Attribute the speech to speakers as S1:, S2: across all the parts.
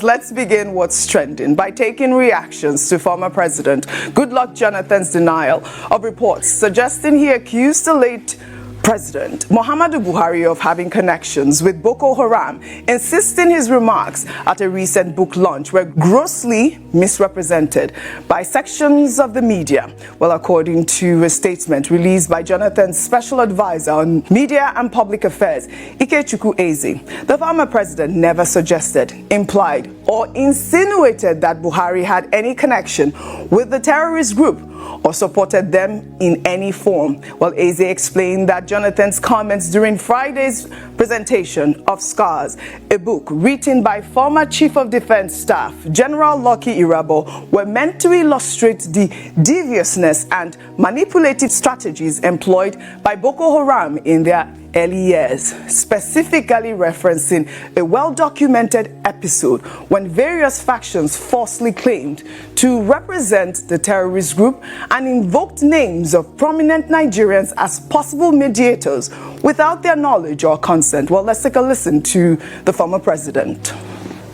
S1: Let's begin what's trending by taking reactions to former President Goodluck Jonathan's denial of reports suggesting he accused the late President Muhammadu Buhari of having connections with Boko Haram, insisting his remarks at a recent book launch were grossly misrepresented by sections of the media. Well, according to a statement released by Jonathan's special advisor on media and public affairs, Ikechukwu Eze, the former president never suggested, implied, or insinuated that Buhari had any connection with the terrorist group or supported them in any form. Well, Eze explained that Jonathan's comments during Friday's presentation of Scars, a book written by former Chief of Defense Staff General Lucky Irabo, were meant to illustrate the deviousness and manipulative strategies employed by Boko Haram in their early years, specifically referencing a well-documented episode when various factions falsely claimed to represent the terrorist group and invoked names of prominent Nigerians as possible mediators without their knowledge or consent. Well, let's take a listen to the former president.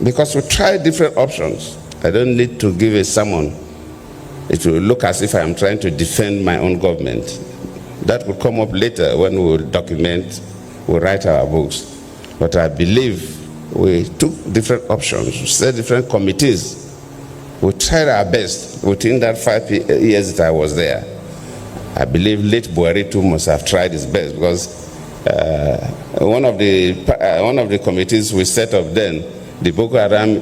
S2: Because we tried different options. I don't need to give a sermon. It will look as if I am trying to defend my own government. That will come up later when we will document, we'll write our books. But I believe we took different options, we set different committees. We tried our best within that 5 years that I was there. I believe late Buhari too must have tried his best, because one of the committees we set up then, the Boko Haram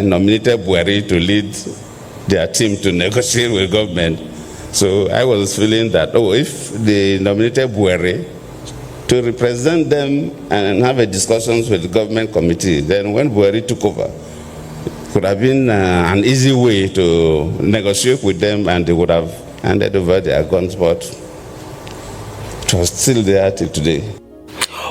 S2: nominated Buhari to lead their team to negotiate with government. So I was feeling that, if they nominated Buhari to represent them and have a discussions with the government committee, then when Buhari took over, it could have been an easy way to negotiate with them, and they would have handed over their guns, but it was still there till today.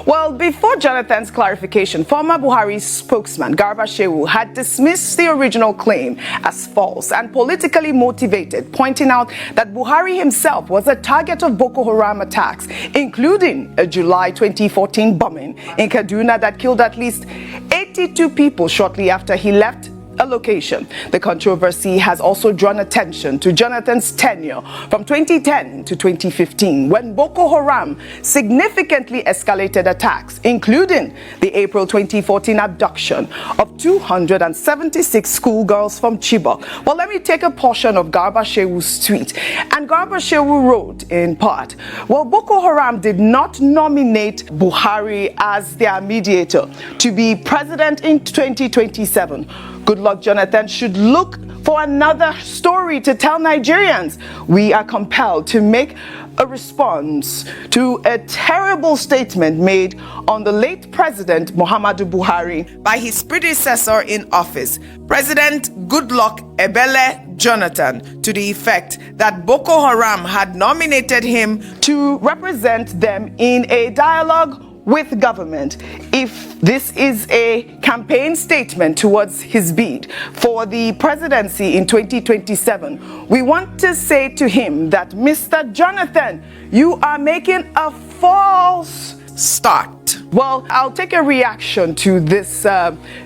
S1: Well, before Jonathan's clarification, former Buhari spokesman Garba Shehu had dismissed the original claim as false and politically motivated, pointing out that Buhari himself was a target of Boko Haram attacks, including a July 2014 bombing in Kaduna that killed at least 82 people shortly after he left a location. The controversy has also drawn attention to Jonathan's tenure from 2010 to 2015, when Boko Haram significantly escalated attacks, including the April 2014 abduction of 276 schoolgirls from Chibok. Well, let me take a portion of Garba Shehu's tweet. And Garba Shehu wrote in part, well, Boko Haram did not nominate Buhari as their mediator to be president in 2027. Goodluck Jonathan should look for another story to tell Nigerians. We are compelled to make a response to a terrible statement made on the late President Muhammadu Buhari by his predecessor in office, President Goodluck Ebele Jonathan, to the effect that Boko Haram had nominated him to represent them in a dialogue with government. If this is a campaign statement towards his bid for the presidency in 2027, we want to say to him that, Mr. Jonathan, you are making a false start. Well, I'll take a reaction to this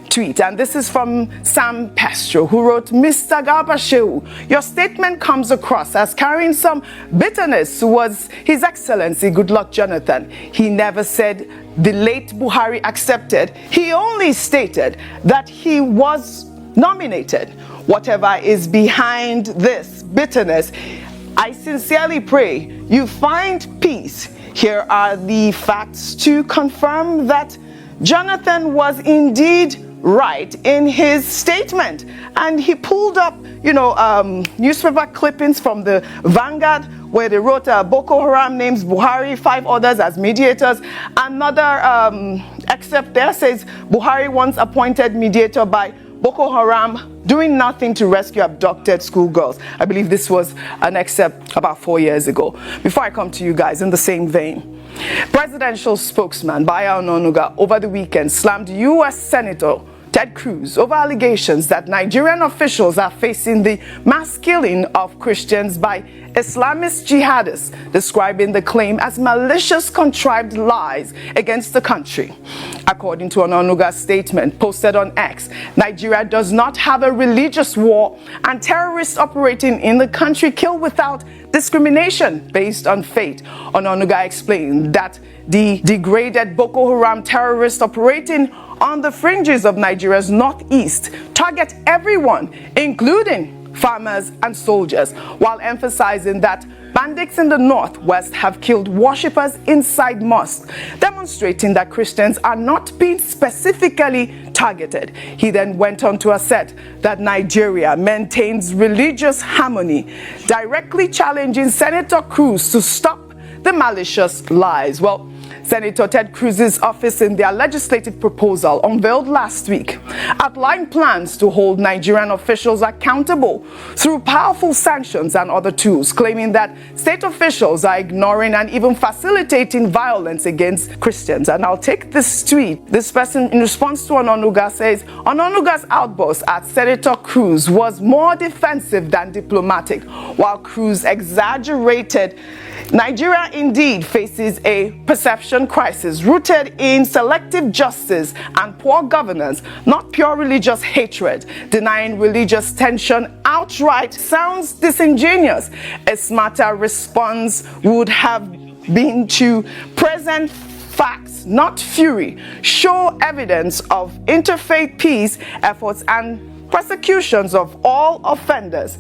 S1: tweet, and this is from Sam Pastro, who wrote, Mr. Garba Shehu, your statement comes across as carrying some bitterness towards His Excellency Goodluck Jonathan. He never said the late Buhari accepted. He only stated that he was nominated. Whatever is behind this bitterness, I sincerely pray you find peace. Here are the facts to confirm that Jonathan was indeed right in his statement. And he pulled up, newspaper clippings from the Vanguard where they wrote Boko Haram names Buhari, 5 others as mediators. Another excerpt there says Buhari once appointed mediator by Boko Haram doing nothing to rescue abducted schoolgirls. I believe this was an excerpt about 4 years ago. Before I come to you guys, in the same vein, presidential spokesman Bayo Ononuga over the weekend slammed U.S. Senator Ted Cruz over allegations that Nigerian officials are facing the mass killing of Christians by Islamist jihadists, describing the claim as malicious, contrived lies against the country. According to Ononuga's statement posted on X, Nigeria does not have a religious war, and terrorists operating in the country kill without discrimination based on faith. Ononuga explained that the degraded Boko Haram terrorists operating on the fringes of Nigeria's northeast target everyone, including farmers and soldiers, while emphasizing that bandits in the northwest have killed worshippers inside mosques, demonstrating that Christians are not being specifically targeted. He then went on to assert that Nigeria maintains religious harmony, directly challenging Senator Cruz to stop the malicious lies. Well, Senator Ted Cruz's office in their legislative proposal unveiled last week outlined plans to hold Nigerian officials accountable through powerful sanctions and other tools, claiming that state officials are ignoring and even facilitating violence against Christians. And I'll take this tweet. This person, in response to Ononuga, says, Ononuga's outburst at Senator Cruz was more defensive than diplomatic, while Cruz exaggerated. Nigeria indeed faces a perception crisis rooted in selective justice and poor governance, not pure religious hatred. Denying religious tension outright sounds disingenuous. A smarter response would have been to present facts, not fury, show evidence of interfaith peace efforts and prosecutions of all offenders.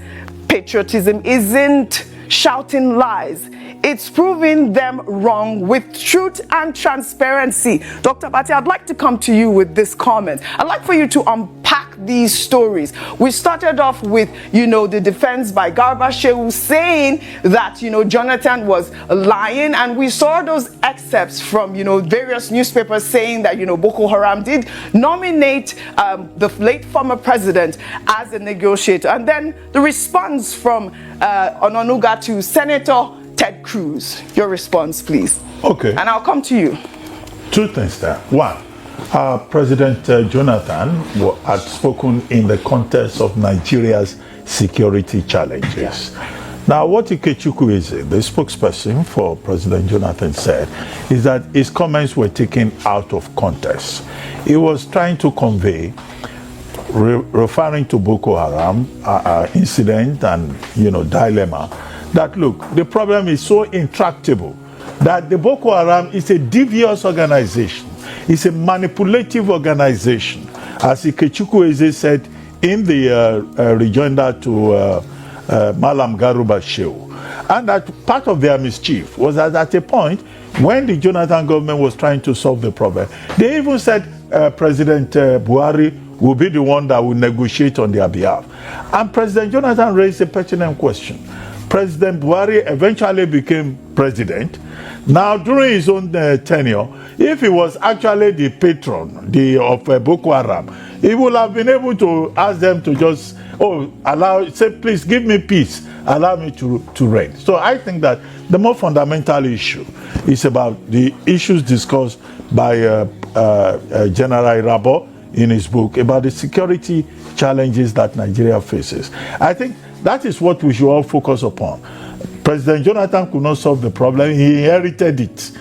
S1: Patriotism isn't shouting lies. It's proving them wrong with truth and transparency. Dr. Bati, I'd like to come to you with this comment. I'd like for you to unpack these stories. We started off with, the defense by Garba Shehu saying that, Jonathan was lying, and we saw those excerpts from, various newspapers saying that, Boko Haram did nominate the late former president as a negotiator. And then the response from Ononuga to Senator Ted Cruz. Your response, please.
S3: Okay.
S1: And I'll come to you.
S3: Two things there. One, President Jonathan had spoken in the context of Nigeria's security challenges. Yeah. Now, what Ikechukwu is, the spokesperson for President Jonathan, said is that his comments were taken out of context. He was trying to convey, referring to Boko Haram incident and, dilemma, that look, the problem is so intractable that the Boko Haram is a devious organization. It's a manipulative organization. As Ikechukwu said in the rejoinder to Malam Garuba Shehu. And that part of their mischief was that at a point when the Jonathan government was trying to solve the problem, they even said President Buhari will be the one that will negotiate on their behalf. And President Jonathan raised a pertinent question. President Buhari eventually became president. Now, during his own tenure, if he was actually the patron of Boko Haram, he would have been able to ask them to just, say, please give me peace, allow me to reign. So I think that the more fundamental issue is about the issues discussed by General Irabo in his book about the security challenges that Nigeria faces. I think that is what we should all focus upon. President Jonathan could not solve the problem. He inherited it.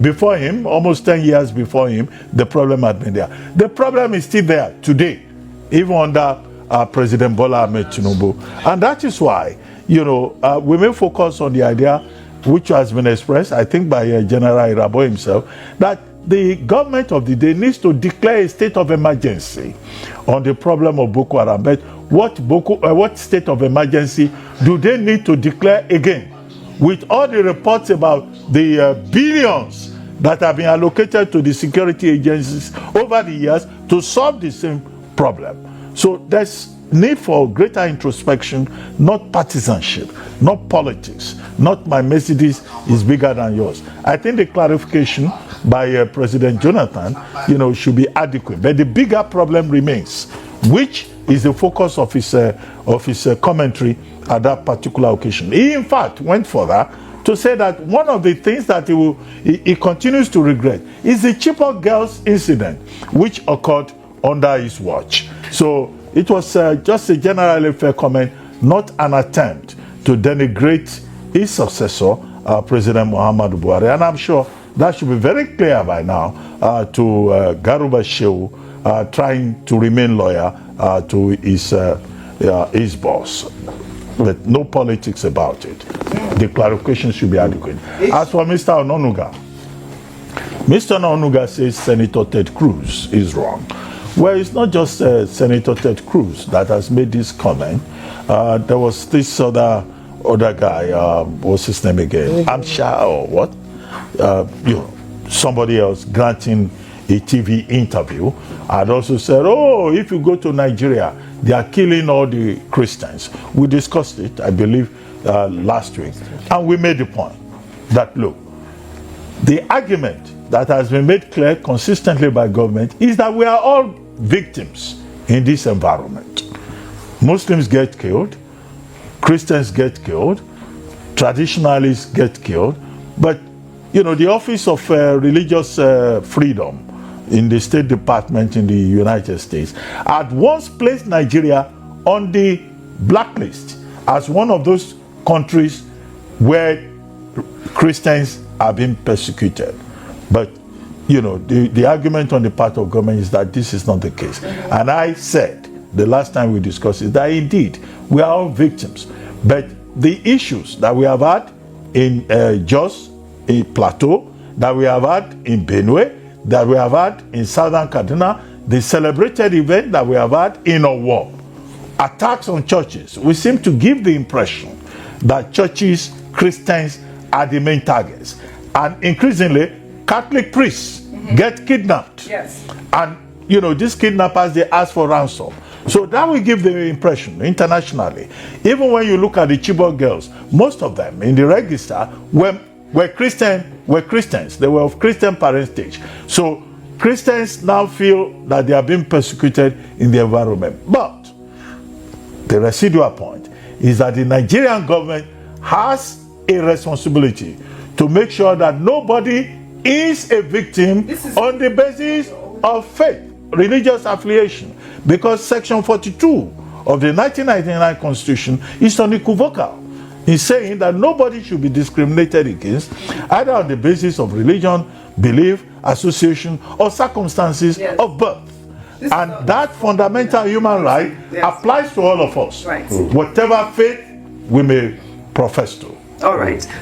S3: Before him, almost 10 years before him, the problem had been there. The problem is still there today, even under President Bola Ahmed Tinubu. And that is why, we may focus on the idea, which has been expressed, I think, by General Irabo himself, that the government of the day needs to declare a state of emergency on the problem of Boko Haram. But what state of emergency do they need to declare again? With all the reports about the billions that have been allocated to the security agencies over the years to solve the same problem. So there's need for greater introspection, not partisanship, not politics, not my Mercedes is bigger than yours. I think the clarification by President Jonathan, should be adequate. But the bigger problem remains, which is the focus of his commentary at that particular occasion. He, in fact, went further to say that one of the things that he continues to regret is the Chibok girls incident, which occurred under his watch. So it was just a generally fair comment, not an attempt to denigrate his successor, President Muhammadu Buhari. And I'm sure that should be very clear by now to Garuba Shehu, trying to remain loyal to his boss. But no politics about it. The clarification should be adequate. As for Mr. Ononuga says Senator Ted Cruz is wrong. Well, it's not just Senator Ted Cruz that has made this comment. There was this other guy, what's his name again? Amsha or what? Somebody else granting a TV interview had also said, oh, if you go to Nigeria, they are killing all the Christians. We discussed it, I believe, last week. And we made the point that, look, the argument that has been made clear consistently by government is that we are all victims in this environment. Muslims get killed, Christians get killed, traditionalists get killed, but the Office of Religious Freedom in the State Department in the United States had once placed Nigeria on the blacklist as one of those countries where Christians are being persecuted. But the argument on the part of government is that this is not the case. And I said the last time we discussed it that indeed we are all victims. But the issues that we have had in Jos, in Plateau, that we have had in Benue, that we have had in Southern Kaduna, the celebrated event that we have had in Owo, attacks on churches, we seem to give the impression that churches, Christians are the main targets. And increasingly, Catholic priests get kidnapped.
S1: Yes.
S3: And, these kidnappers, they ask for ransom. So that will give the impression internationally. Even when you look at the Chibok girls, most of them in the register were Christians. They were of Christian parentage. So Christians now feel that they are being persecuted in the environment. But the residual point is that the Nigerian government has a responsibility to make sure that nobody is a victim on the basis of faith, religious affiliation. Because Section 42 of the 1999 Constitution is unequivocal in saying that nobody should be discriminated against either on the basis of religion, belief, association, or circumstances of birth. And that fundamental human right applies to all of us, whatever faith we may profess to.
S1: All right.